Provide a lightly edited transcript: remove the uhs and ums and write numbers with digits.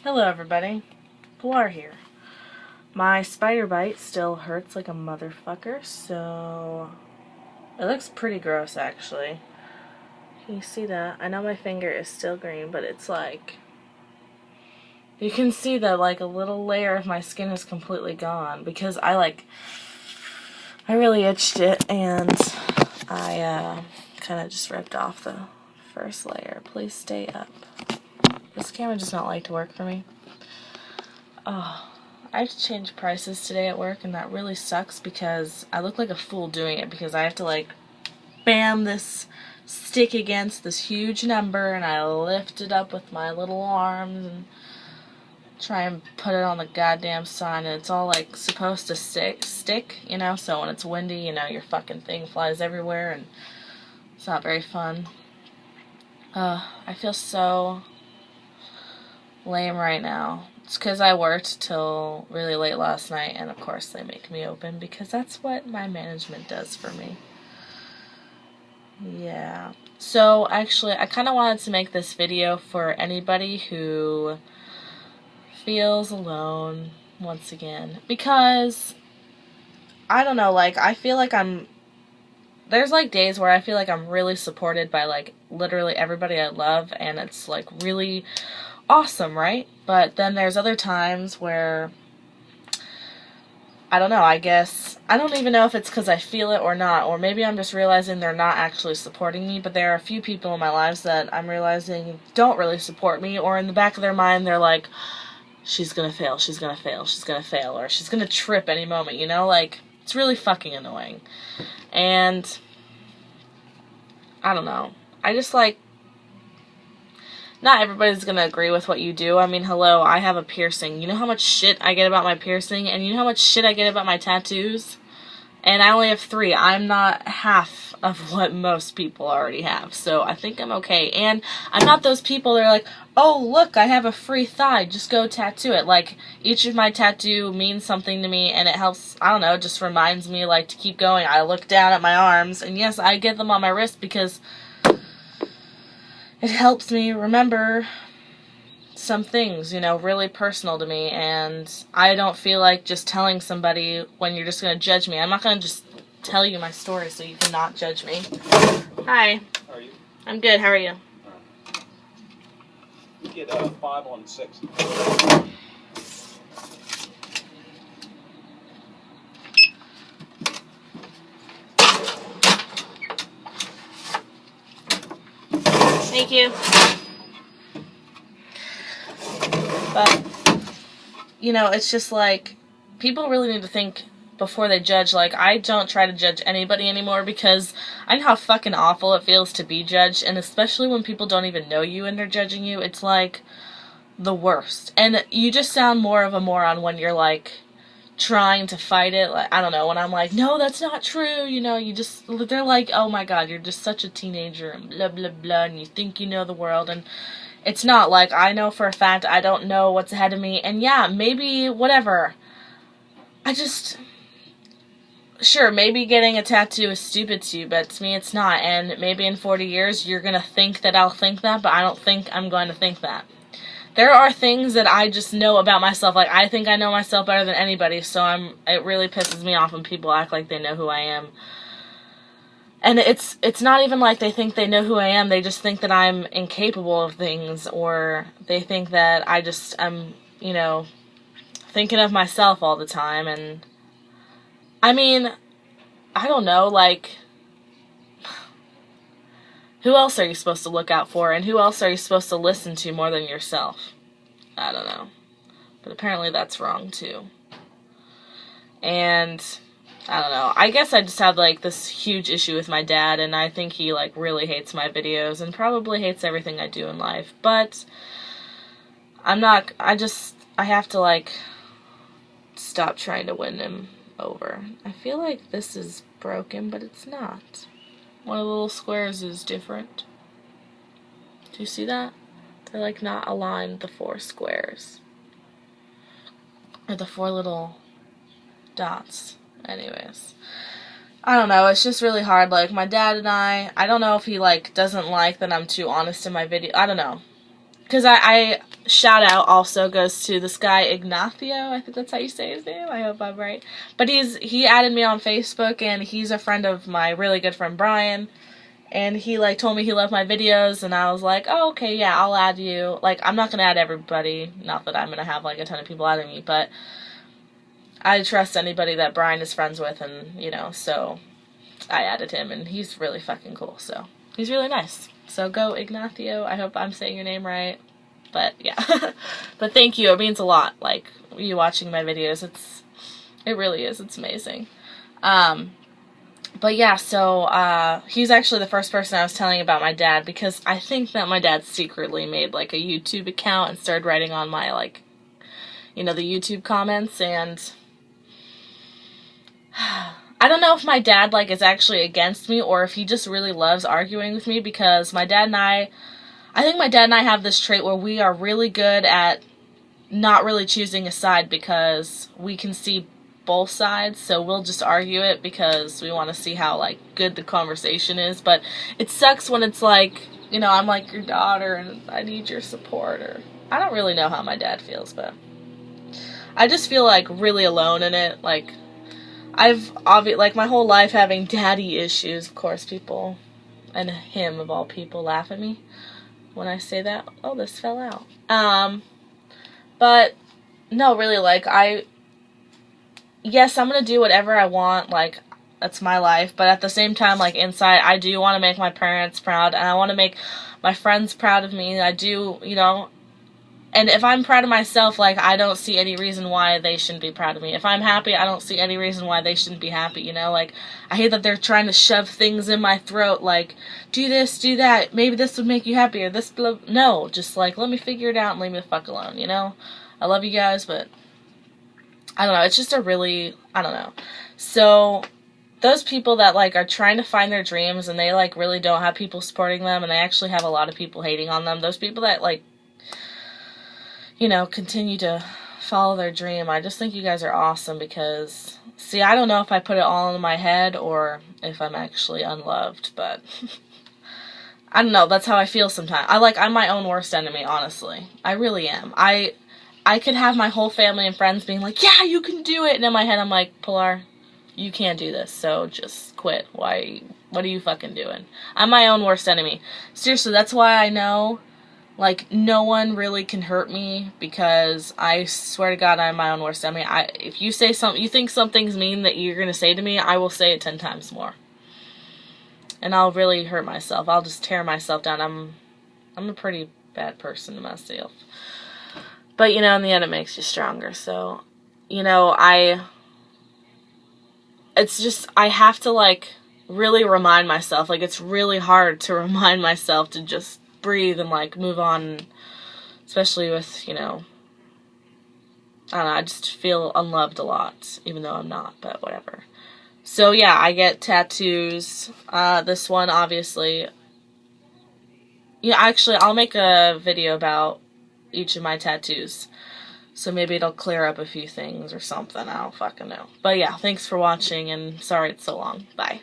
Hello everybody, Pilar here. My spider bite still hurts like a motherfucker, so it looks pretty gross actually. Can you see that? I know my finger is still green, but it's like, you can see that like a little layer of my skin is completely gone because I really itched it and I kind of just ripped off the first layer. Please stay up. This camera does not like to work for me. Oh, I have to change prices today at work, and that really sucks because I look like a fool doing it because I have to like bam this stick against this huge number and I lift it up with my little arms and try and put it on the goddamn sign, and it's all like supposed to stick, you know, so when it's windy, you know, your fucking thing flies everywhere and it's not very fun. I feel so lame right now. It's because I worked till really late last night, and of course they make me open because that's what my management does for me. Yeah. So actually, I kind of wanted to make this video for anybody who feels alone once again, because I don't know, like I feel like there's like days where I feel like I'm really supported by like literally everybody I love, and it's like really awesome, right? But then there's other times where, I don't know, I guess, I don't even know if it's because I feel it or not, or maybe I'm just realizing they're not actually supporting me, but there are a few people in my lives that I'm realizing don't really support me, or in the back of their mind they're like, she's gonna fail, she's gonna fail, she's gonna fail, or she's gonna trip any moment, you know, like, it's really fucking annoying. And, I don't know, I just like, not everybody's gonna agree with what you do. I mean, hello, I have a piercing. You know how much shit I get about my piercing? And you know how much shit I get about my tattoos? And I only have 3. I'm not half of what most people already have. So I think I'm okay. And I'm not those people that are like, oh, look, I have a free thigh. Just go tattoo it. Like, each of my tattoo means something to me, and it helps, I don't know, it just reminds me, like, to keep going. I look down at my arms, and yes, I get them on my wrist because it helps me remember some things, you know, really personal to me, and I don't feel like just telling somebody when you're just going to judge me. I'm not going to just tell you my story so you can not judge me. Hi. How are you? I'm good. How are you? You get 5 on 6. Thank you. But, you know, it's just like, people really need to think before they judge. Like, I don't try to judge anybody anymore because I know how fucking awful it feels to be judged, and especially when people don't even know you and they're judging you, it's like the worst. And you just sound more of a moron when you're like trying to fight it. Like, I don't know, when I'm like, no, that's not true, you know, they're like, oh my god, you're just such a teenager and blah blah blah, and you think you know the world, and it's not. Like, I know for a fact I don't know what's ahead of me, and yeah, maybe, whatever. Sure, maybe getting a tattoo is stupid to you, but to me it's not, and maybe in 40 years you're gonna think that I'll think that, but I don't think I'm going to think that. There are things that I just know about myself. Like, I think I know myself better than anybody, so it really pisses me off when people act like they know who I am. And it's not even like they think they know who I am, they just think that I'm incapable of things, or they think that I'm, you know, thinking of myself all the time, and I mean, I don't know, like, who else are you supposed to look out for, and who else are you supposed to listen to more than yourself? I don't know. But apparently that's wrong, too. And, I don't know. I guess I just have, like, this huge issue with my dad, and I think he, like, really hates my videos, and probably hates everything I do in life. But, I have to, like, stop trying to win him over. I feel like this is broken, but it's not. One of the little squares is different. Do you see that? They're like not aligned, the 4 squares. Or the 4 little dots. Anyways. I don't know, it's just really hard. Like, my dad and I don't know if he like doesn't like that I'm too honest in my video. I don't know. because I shout out also goes to this guy Ignacio. I think that's how you say his name. I hope I'm right. But he added me on Facebook, and he's a friend of my really good friend Brian. And he, like, told me he loved my videos, and I was like, oh, okay, yeah, I'll add you. Like, I'm not gonna add everybody. Not that I'm gonna have, like, a ton of people adding me, but I trust anybody that Brian is friends with, and, you know, so I added him, and he's really fucking cool, so he's really nice. So go Ignacio. I hope I'm saying your name right. But, yeah. But thank you. It means a lot, like, you watching my videos. It really is. It's amazing. But yeah, so, he's actually the first person I was telling about my dad, because I think that my dad secretly made, like, a YouTube account and started writing on my, like, you know, the YouTube comments, and I don't know if my dad, like, is actually against me, or if he just really loves arguing with me, because my dad and I think my dad and I have this trait where we are really good at not really choosing a side, because we can see both sides, so we'll just argue it because we want to see how, like, good the conversation is. But it sucks when it's like, you know, I'm like your daughter and I need your support, or I don't really know how my dad feels, but I just feel like really alone in it. Like, I've like my whole life having daddy issues. Of course, people, and him of all people, laugh at me when I say that. Oh, this fell out. But no, really, like, yes, I'm gonna do whatever I want, like, that's my life, but at the same time, like, inside, I do want to make my parents proud, and I want to make my friends proud of me. I do, you know, and if I'm proud of myself, like, I don't see any reason why they shouldn't be proud of me. If I'm happy, I don't see any reason why they shouldn't be happy, you know, like, I hate that they're trying to shove things in my throat, like, do this, do that, maybe this would make you happy, or this, blah, no, just, like, let me figure it out and leave me the fuck alone, you know? I love you guys, but I don't know, it's just a really, I don't know. So, those people that, like, are trying to find their dreams, and they, like, really don't have people supporting them, and they actually have a lot of people hating on them, those people that, like, you know, continue to follow their dream, I just think you guys are awesome, because, see, I don't know if I put it all in my head, or if I'm actually unloved, but I don't know, that's how I feel sometimes. I'm my own worst enemy, honestly. I really am. I could have my whole family and friends being like, yeah, you can do it, and in my head I'm like, Pilar, you can't do this, so just quit. What are you fucking doing? I'm my own worst enemy. Seriously, that's why I know, like, no one really can hurt me, because I swear to God, I'm my own worst enemy. If you say something, you think something's mean that you're gonna say to me, I will say it 10 times more. And I'll really hurt myself. I'll just tear myself down. I'm a pretty bad person to myself. But, you know, in the end, it makes you stronger. So, you know, it's just, I have to, like, really remind myself. Like, it's really hard to remind myself to just breathe and, like, move on. Especially with, you know, I don't know, I just feel unloved a lot. Even though I'm not, but whatever. So, yeah, I get tattoos. This one, obviously. Yeah, actually, I'll make a video about each of my tattoos, so maybe it'll clear up a few things or something. I don't fucking know. But yeah, thanks for watching, and sorry it's so long. Bye.